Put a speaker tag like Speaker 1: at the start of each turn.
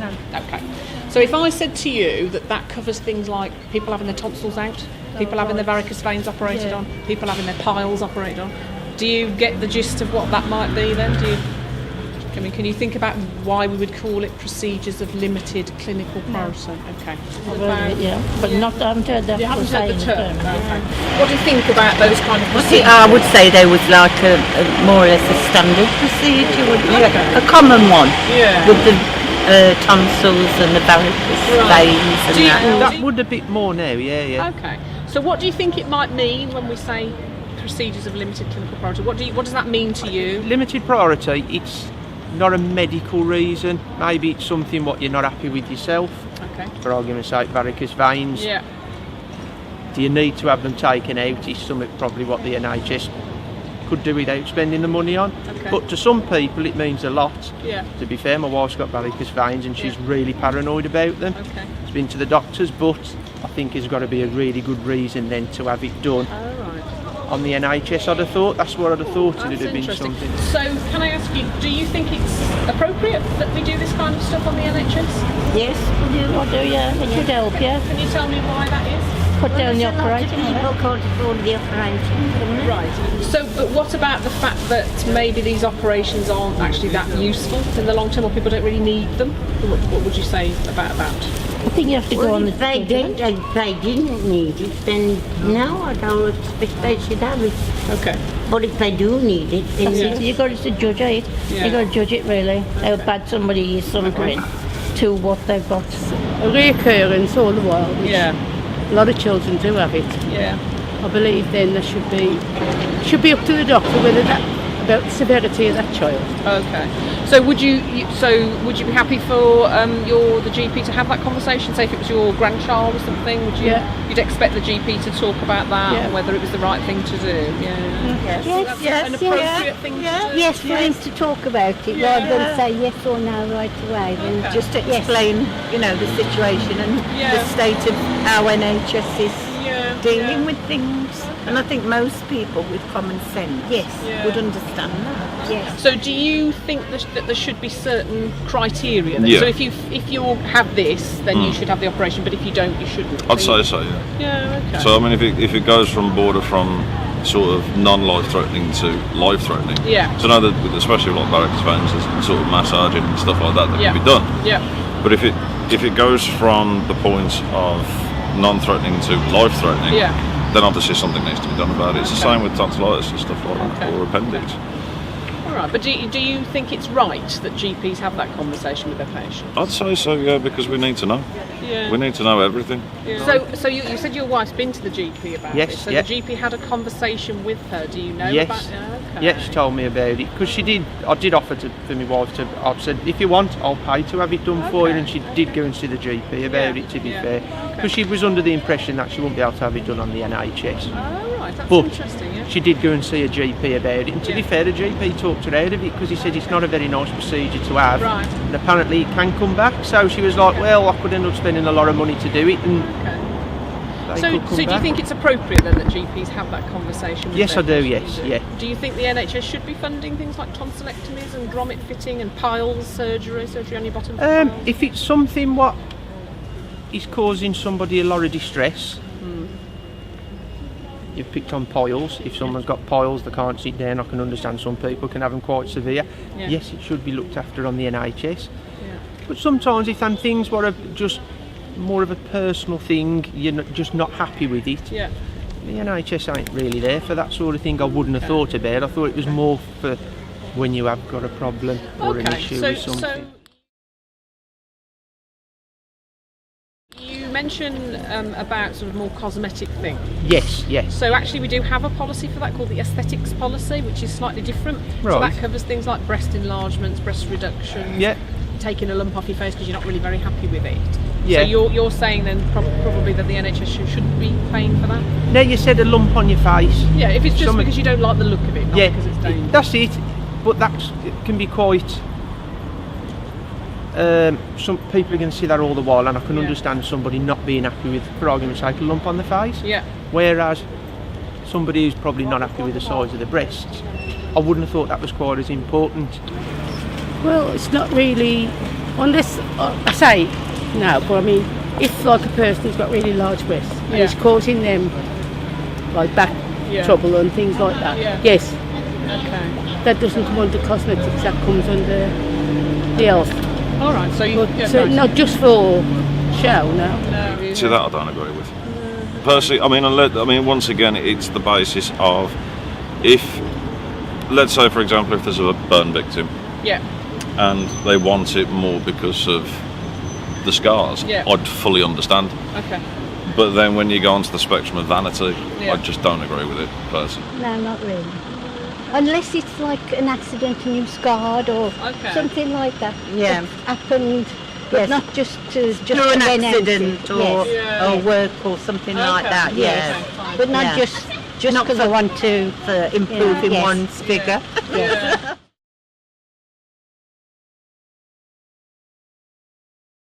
Speaker 1: understand.
Speaker 2: Okay. So if I said to you that covers things like people having their tonsils out, people having their varicose veins operated on, people having their piles operated on, do you get the gist of what that might be then? Can you think about why we would call it procedures of limited clinical priority? Okay.
Speaker 3: But not under the.
Speaker 2: You haven't heard the term. Okay. What do you think about those kind of procedures?
Speaker 4: I would say they was like a more or less a standard procedure, wouldn't you? A common one.
Speaker 2: Yeah.
Speaker 4: With the tonsils and the varicose veins and that.
Speaker 5: That would a bit more now, yeah.
Speaker 2: Okay. So what do you think it might mean when we say procedures of limited clinical priority? What does that mean to you?
Speaker 5: Limited priority, it's not a medical reason. Maybe it's something what you're not happy with yourself.
Speaker 2: Okay.
Speaker 5: For argument's sake, varicose veins.
Speaker 2: Yeah.
Speaker 5: Do you need to have them taken out? Is something probably what the NHS could do without spending the money on.
Speaker 2: Okay.
Speaker 5: But to some people it means a lot.
Speaker 2: Yeah.
Speaker 5: To be fair, my wife's got varicose veins and she's really paranoid about them.
Speaker 2: Okay.
Speaker 5: She's been to the doctors, but I think there's got to be a really good reason then to have it done.
Speaker 2: Oh, right.
Speaker 5: On the NHS, I'd have thought. That's what I'd have thought.
Speaker 2: That's
Speaker 5: It'd have been
Speaker 2: interesting.
Speaker 5: something.
Speaker 2: So, can I ask you, do you think it's appropriate that we do this kind of stuff on the NHS?
Speaker 3: Yes, I do, yeah. It should help, yeah.
Speaker 2: Can you tell me why that is?
Speaker 3: Put down the operating.
Speaker 1: People can't afford the operation.
Speaker 2: Right. So, but what about the fact that maybe these operations aren't actually that useful in the long term, or people don't really need them? What would you say about that?
Speaker 3: I think you have to go on the.
Speaker 1: If they didn't need it, then no, I don't expect they should have it.
Speaker 2: Okay.
Speaker 1: But if they do need it, then
Speaker 3: You've got to judge it.
Speaker 2: Yeah.
Speaker 3: You've got to judge it really. How bad somebody is suffering to what they've got.
Speaker 6: A reoccurrence all the while, which a lot of children do have it.
Speaker 2: Yeah.
Speaker 6: I believe then there should be up to the doctor whether about the severity of that child.
Speaker 2: Okay. So would you be happy for the GP to have that conversation? Say if it was your grandchild or something, you'd expect the GP to talk about that and whether it was the right thing to do? Yeah.
Speaker 1: yes,
Speaker 2: an appropriate thing to do.
Speaker 1: yes, for him to talk about it rather than say yes or no right away. Then
Speaker 7: Just to explain, the situation and the state of how NHS is dealing with things. And I think most people with common sense would understand that.
Speaker 1: Yes.
Speaker 2: So do you think that there should be certain criteria? Then?
Speaker 8: Yeah.
Speaker 2: So if you have this, then you should have the operation, but if you don't, you shouldn't.
Speaker 8: I'd say so, yeah.
Speaker 2: Yeah, okay.
Speaker 8: So I mean, if it goes from sort of non-life-threatening to life-threatening.
Speaker 2: Yeah.
Speaker 8: So I know that especially with like varicose veins, there's sort of massaging and stuff like that can be done.
Speaker 2: Yeah.
Speaker 8: But if it goes from the point of non-threatening to life-threatening, then obviously something needs to be done about it. It's the same with tonsillitis and stuff like that, or appendix.
Speaker 2: All right, but do you think it's right that GPs have that conversation with their patients?
Speaker 8: I'd say so, yeah, because we need to know.
Speaker 2: Yeah.
Speaker 8: We need to know everything.
Speaker 2: Yeah. So you said your wife's been to the GP about
Speaker 5: Yes,
Speaker 2: this. So
Speaker 5: yeah.
Speaker 2: the GP had a conversation with her. Do you know
Speaker 5: Yes.
Speaker 2: about it? Okay.
Speaker 5: Yeah, she told me about it because I did offer for my wife to. I said, if you want, I'll pay to have it done for you, and she did go and see the GP about it. To be fair, because she was under the impression that she wouldn't be able to have it done on the NHS.
Speaker 2: Oh right, that's
Speaker 5: But
Speaker 2: interesting. Yeah.
Speaker 5: she did go and see a GP about it, and to be fair, the GP talked her out of it because he said it's not a very nice procedure to have,
Speaker 2: Right.
Speaker 5: and apparently it can come back. So she was like, well, I could end up spending a lot of money to do it, and they
Speaker 2: So
Speaker 5: could come
Speaker 2: do you
Speaker 5: back.
Speaker 2: think it's appropriate then that GPs have that conversation with
Speaker 5: Yes,
Speaker 2: their
Speaker 5: I do,
Speaker 2: patients?
Speaker 5: yes, yeah.
Speaker 2: Do you think the NHS should be funding things like tonsillectomies and grommet fitting and piles surgery on your bottom?
Speaker 5: If it's something what is causing somebody a lot of distress, you've picked on piles. If someone's got piles, they can't sit down. I can understand some people can have them quite severe.
Speaker 2: Yeah.
Speaker 5: Yes, it should be looked after on the NHS.
Speaker 2: Yeah.
Speaker 5: But sometimes if them things what are just more of a personal thing, you're just not happy with it.
Speaker 2: Yeah.
Speaker 5: The NHS ain't really there for that sort of thing. I wouldn't have thought about. I thought it was more for when you have got a problem or an issue with something.
Speaker 2: So you mentioned about sort of more cosmetic things.
Speaker 5: Yes, yes.
Speaker 2: So actually we do have a policy for that called the aesthetics policy, which is slightly different. So
Speaker 5: Right.
Speaker 2: that covers things like breast enlargements, breast reductions,
Speaker 5: Yeah.
Speaker 2: taking a lump off your face because you're not really very happy with it.
Speaker 5: Yeah.
Speaker 2: So you're saying then probably that the NHS shouldn't be paying for that?
Speaker 5: Now you said a lump on your face.
Speaker 2: Yeah, if it's just
Speaker 5: Some-
Speaker 2: because you don't like the look of it, not
Speaker 5: Yeah,
Speaker 2: because it's dangerous.
Speaker 5: that's it. But that can be quite. Some people are going to see that all the while, and I can understand somebody not being happy with, for argument's sake, a lump on the face.
Speaker 2: Yeah.
Speaker 5: Whereas somebody who's probably not happy with the size of the breasts, I wouldn't have thought that was quite as important.
Speaker 6: Well, it's not really Unless, I say no, but I mean, if like a person's got really large breasts and it's causing them like back trouble and things like that, yes.
Speaker 2: Okay.
Speaker 6: That doesn't come under cosmetics, that comes under the health.
Speaker 2: All right, so you...
Speaker 6: But not just for show, no.
Speaker 8: See, that I don't agree with. Personally, I mean, once again, it's the basis of if, let's say, for example, if there's a burn victim and they want it more because of the scars, I'd fully understand.
Speaker 2: Okay.
Speaker 8: But then when you go onto the spectrum of vanity, I just don't agree with it, personally.
Speaker 3: No, not really. Unless it's like an accident and you're scarred or something like that.
Speaker 7: Yeah.
Speaker 3: That happened, but not just to
Speaker 7: through an accident
Speaker 3: it.
Speaker 7: or work or something like that.
Speaker 3: But not just because I want to
Speaker 7: for improving one's figure.
Speaker 3: Yeah.